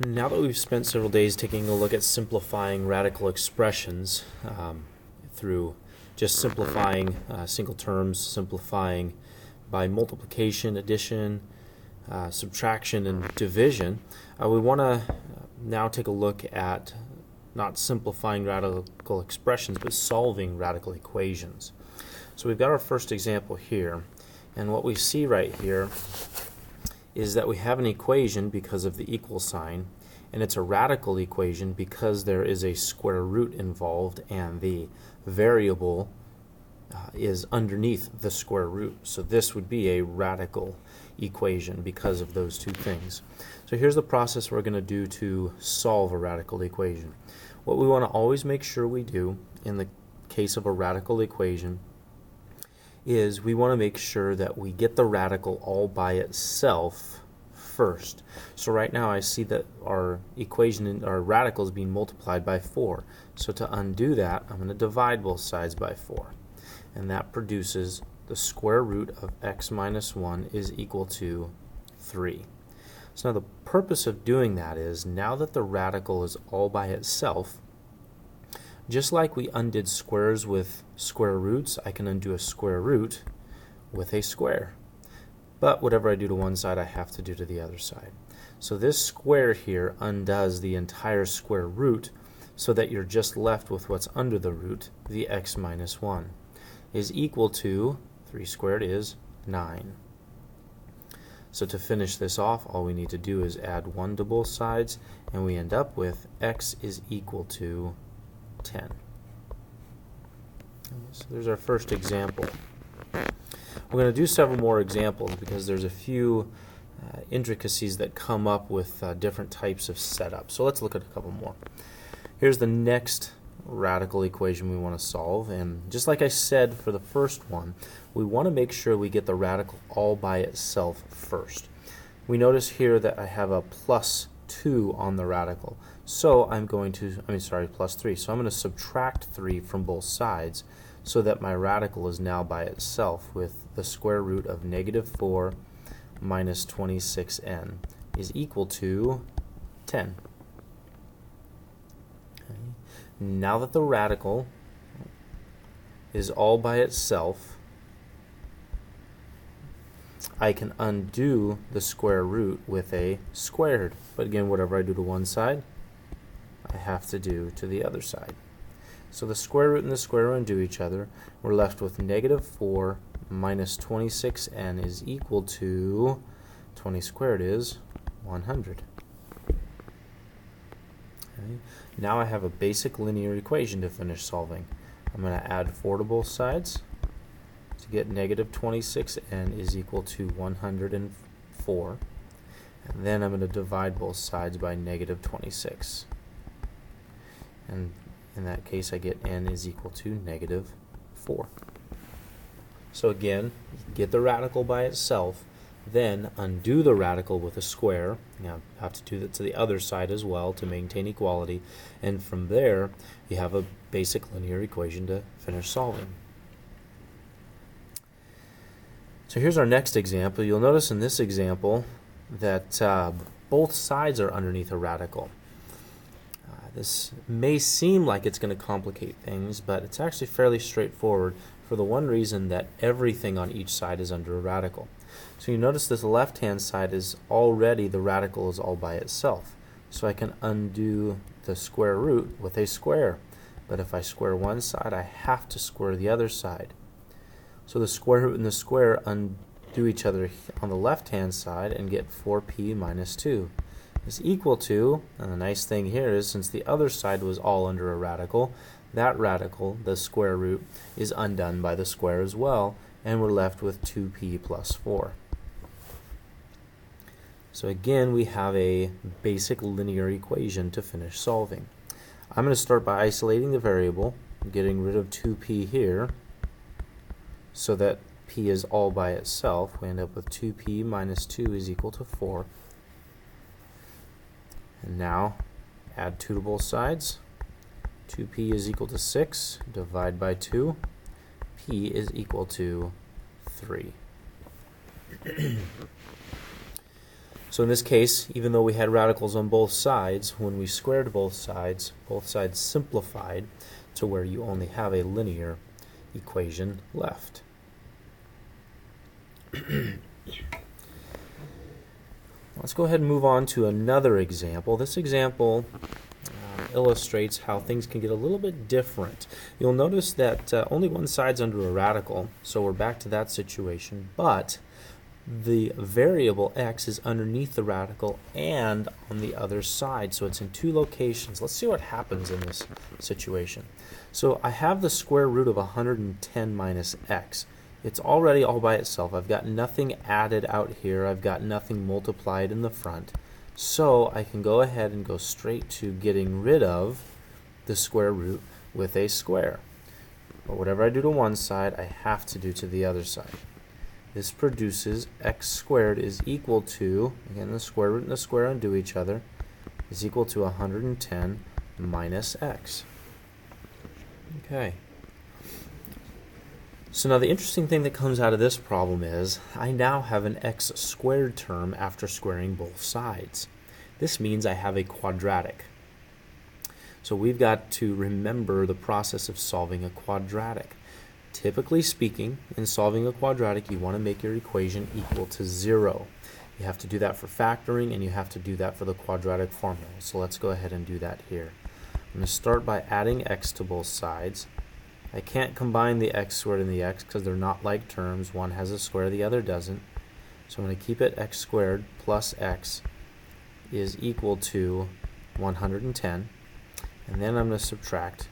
Now that we've spent several days taking a look at simplifying radical expressions through just simplifying single terms, simplifying by multiplication, addition, subtraction, and division, we want to now take a look at not simplifying radical expressions, but solving radical equations. So we've got our first example here, and what we see right here is that we have an equation because of the equal sign, and it's a radical equation because there is a square root involved and the variable is underneath the square root. So this would be a radical equation because of those two things. So here's the process we're going to do to solve a radical equation. What we want to always make sure we do in the case of a radical equation is we want to make sure that we get the radical all by itself first. So right now I see that our equation, our radical is being multiplied by 4. So to undo that, I'm going to divide both sides by 4. And that produces the square root of x minus 1 is equal to 3. So now the purpose of doing that is, now that the radical is all by itself, just like we undid squares with square roots, I can undo a square root with a square. But whatever I do to one side, I have to do to the other side. So this square here undoes the entire square root so that you're just left with what's under the root, the x minus 1, is equal to 3 squared is 9. So to finish this off, all we need to do is add 1 to both sides, and we end up with x is equal to 10. So there's our first example. We're going to do several more examples because there's a few intricacies that come up with different types of setup. So let's look at a couple more. Here's the next radical equation we want to solve, and just like I said for the first one, we want to make sure we get the radical all by itself first. We notice here that I have a plus 2 on the radical, so I'm going to, plus 3, so I'm going to subtract 3 from both sides so that my radical is now by itself with the square root of negative 4 minus 26n is equal to 10. Okay. Now that the radical is all by itself, I can undo the square root with a squared. But again, whatever I do to one side, I have to do to the other side. So the square root and the square root undo each other. We're left with negative 4 minus 26n is equal to 20 squared is 100. Okay. Now I have a basic linear equation to finish solving. I'm going to add 4 to both sides to get negative 26n is equal to 104. And then I'm going to divide both sides by negative 26. And in that case, I get n is equal to negative 4. So again, get the radical by itself, then undo the radical with a square. Now I have to do that to the other side as well to maintain equality. And from there, you have a basic linear equation to finish solving. So here's our next example. You'll notice in this example that both sides are underneath a radical. This may seem like it's going to complicate things, but it's actually fairly straightforward for the one reason that everything on each side is under a radical. So you notice this left-hand side is already, the radical is all by itself. So I can undo the square root with a square. But if I square one side, I have to square the other side. So the square root and the square undo each other on the left-hand side and get 4p minus 2. Is equal to, and the nice thing here is since the other side was all under a radical, that radical, the square root, is undone by the square as well, and we're left with 2p plus 4. So again, we have a basic linear equation to finish solving. I'm going to start by isolating the variable, getting rid of 2p here, so that p is all by itself. We end up with 2p minus 2 is equal to 4. And now add 2 to both sides. 2p is equal to 6. Divide by 2. P is equal to 3. So in this case, even though we had radicals on both sides, when we squared both sides simplified to where you only have a linear equation left. Let's go ahead and move on to another example. This example illustrates how things can get a little bit different. You'll notice that only one side's under a radical, so we're back to that situation, but the variable x is underneath the radical and on the other side, so it's in two locations. Let's see what happens in this situation. So I have the square root of 110 minus x. It's already all by itself. I've got nothing added out here. I've got nothing multiplied in the front. So I can go ahead and go straight to getting rid of the square root with a square. But whatever I do to one side, I have to do to the other side. This produces x squared is equal to, again, the square root and the square undo each other, is equal to 110 minus x. Okay. So now the interesting thing that comes out of this problem is I now have an x squared term after squaring both sides. This means I have a quadratic. So we've got to remember the process of solving a quadratic. Typically speaking, in solving a quadratic, you want to make your equation equal to 0. You have to do that for factoring, and you have to do that for the quadratic formula. So let's go ahead and do that here. I'm going to start by adding x to both sides. I can't combine the x squared and the x because they're not like terms. One has a square, the other doesn't. So I'm going to keep it x squared plus x is equal to 110. And then I'm going to subtract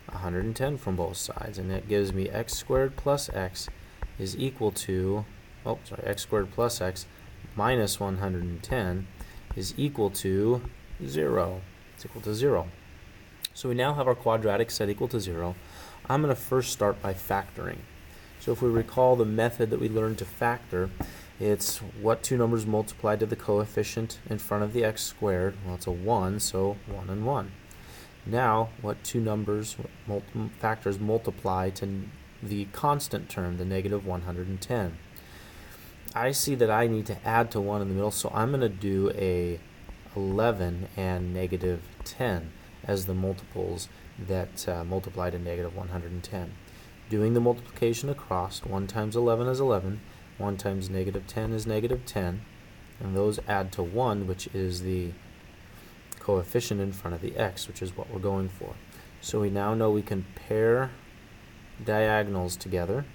110 from both sides. And that gives me x squared plus x is equal to, x squared plus x minus 110 is equal to 0. It's equal to 0. So we now have our quadratic set equal to 0. I'm going to first start by factoring. So if we recall the method that we learned to factor, it's what two numbers multiplied to the coefficient in front of the x squared. Well, it's a 1, so 1 and 1. Now, what two numbers, factors multiply to the constant term, the negative 110. I see that I need to add to 1 in the middle, so I'm going to do a 11 and negative 10 as the multiples that multiply to negative 110. Doing the multiplication across, 1 times 11 is 11, 1 times negative 10 is negative 10, and those add to 1, which is the coefficient in front of the x, which is what we're going for. So we now know we can pair diagonals together,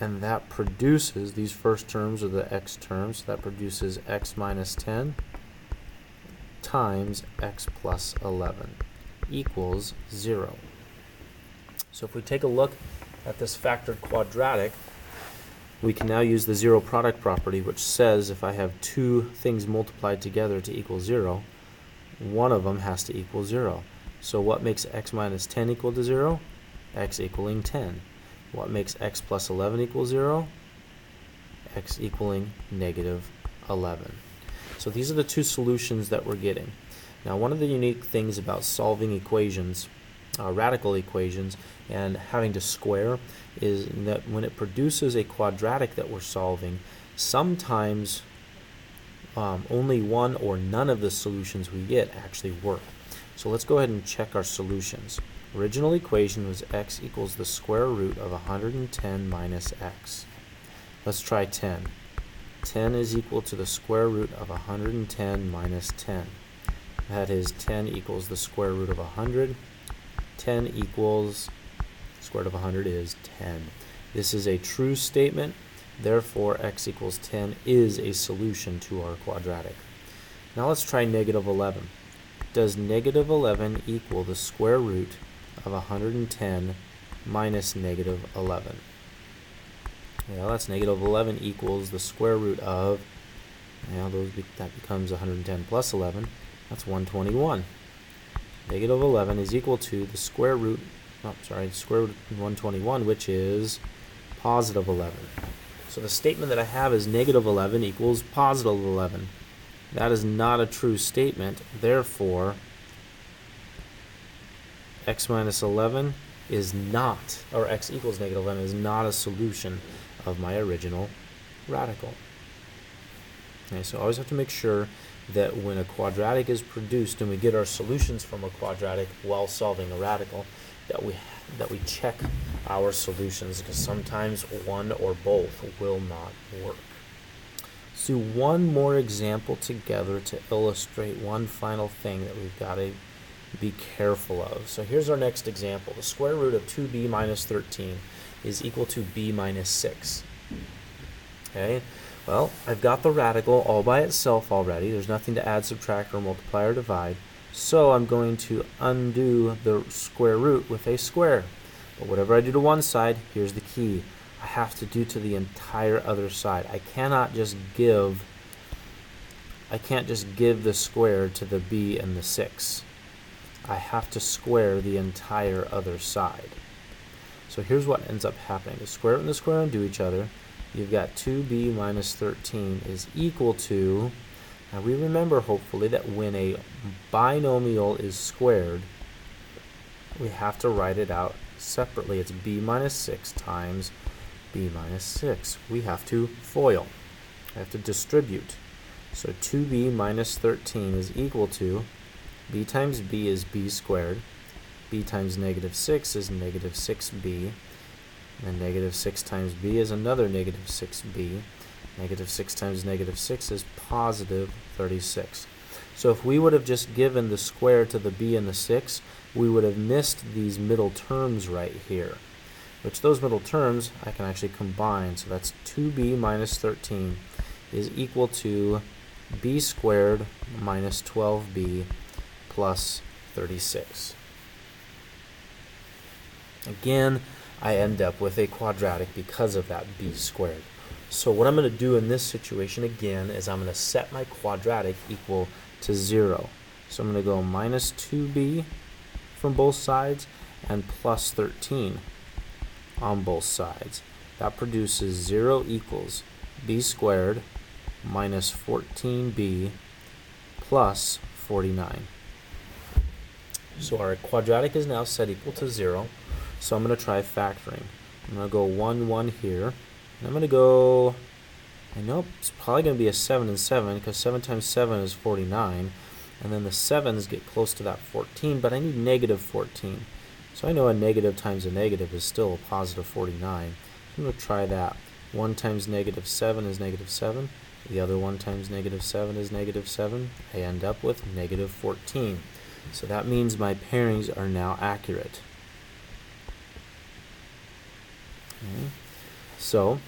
and that produces, these first terms are the x terms, so that produces x minus 10 times x plus 11 equals 0. So if we take a look at this factored quadratic, we can now use the zero product property, which says if I have two things multiplied together to equal 0, one of them has to equal 0. So what makes x minus 10 equal to 0? X equaling 10. What makes x plus 11 equal 0? X equaling negative 11. So these are the two solutions that we're getting. Now, one of the unique things about solving equations, radical equations, and having to square is that when it produces a quadratic that we're solving, sometimes only one or none of the solutions we get actually work. So let's go ahead and check our solutions. Original equation was x equals the square root of 110 minus x. Let's try 10. 10 is equal to the square root of 110 minus 10. That is 10 equals the square root of 100. 10 equals, square root of 100 is 10. This is a true statement, therefore x equals 10 is a solution to our quadratic. Now let's try negative 11. Does negative 11 equal the square root of 110 minus negative 11? Well, that's negative 11 equals the square root of, that becomes 110 plus 11, that's 121. Negative 11 is equal to the square root, square root of 121, which is positive 11. So the statement that I have is negative 11 equals positive 11. That is not a true statement, therefore x minus 11 is not, or x equals negative 11 is not a solution of my original radical. Okay, so always have to make sure that when a quadratic is produced and we get our solutions from a quadratic while solving a radical, that we check our solutions, because sometimes one or both will not work. Let's do one more example together to illustrate one final thing that we've got to be careful of. So here's our next example. The square root of 2b minus 13 is equal to b minus 6. Okay, well, I've got the radical all by itself already. There's nothing to add, subtract, or multiply or divide. So I'm going to undo the square root with a square. But whatever I do to one side, here's the key. I have to do to the entire other side. I can't just give the square to the b and the 6. I have to square the entire other side. So here's what ends up happening. The square root and the square undo each other. You've got 2b minus 13 is equal to, now we remember hopefully that when a binomial is squared, we have to write it out separately. It's b minus 6 times b minus 6. We have to FOIL. I have to distribute. So 2b minus 13 is equal to, b times b is b squared, b times negative 6 is negative 6b, and negative 6 times b is another negative 6b. Negative 6 times negative 6 is positive 36. So if we would have just given the square to the b and the 6, we would have missed these middle terms right here, which those middle terms I can actually combine. So that's 2b minus 13 is equal to b squared minus 12b plus 36. Again, I end up with a quadratic because of that b squared. So what I'm going to do in this situation again is I'm going to set my quadratic equal to 0. So I'm going to go minus 2b from both sides and plus 13 on both sides. That produces 0 equals b squared minus 14b plus 49. So our quadratic is now set equal to 0. So I'm going to try factoring. I'm going to go 1, 1 here. And I'm going to go, I know it's probably going to be a 7 and 7, because 7 times 7 is 49. And then the 7s get close to that 14, but I need negative 14. So I know a negative times a negative is still a positive 49. I'm going to try that. 1 times negative 7 is negative 7. The other 1 times negative 7 is negative 7. I end up with negative 14. So that means my pairings are now accurate. Okay. So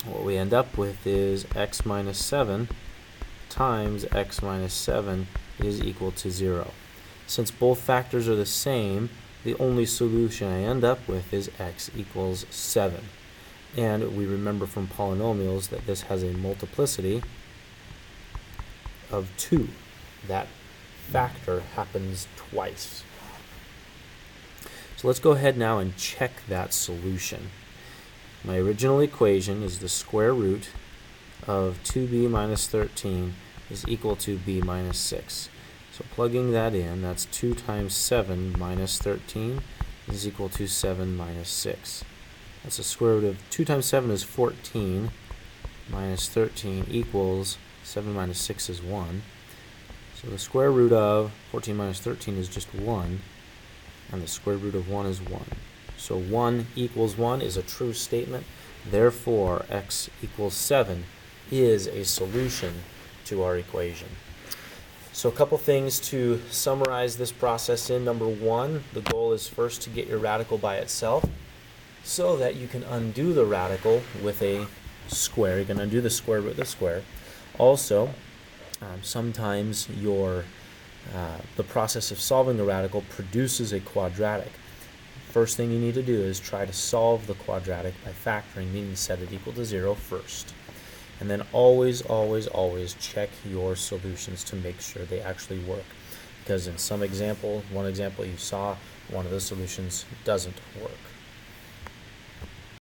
what we end up with is x minus 7 times x minus 7 is equal to 0. Since both factors are the same, the only solution I end up with is x equals 7. And we remember from polynomials that this has a multiplicity of 2. That factor happens twice. So let's go ahead now and check that solution. My original equation is the square root of 2b minus 13 is equal to b minus 6. So plugging that in, that's 2 times 7 minus 13 is equal to 7 minus 6. That's the square root of 2 times 7 is 14 minus 13 equals 7 minus 6 is 1. So the square root of 14 minus 13 is just 1, and the square root of 1 is 1. So 1 equals 1 is a true statement. Therefore, x equals 7 is a solution to our equation. So a couple things to summarize this process in. Number 1, the goal is first to get your radical by itself so that you can undo the radical with a square. You can undo the square root of the square. Also, sometimes the process of solving a radical produces a quadratic. First thing you need to do is try to solve the quadratic by factoring, meaning set it equal to 0 first. And then always, always, always check your solutions to make sure they actually work. Because in one example you saw, one of the solutions doesn't work.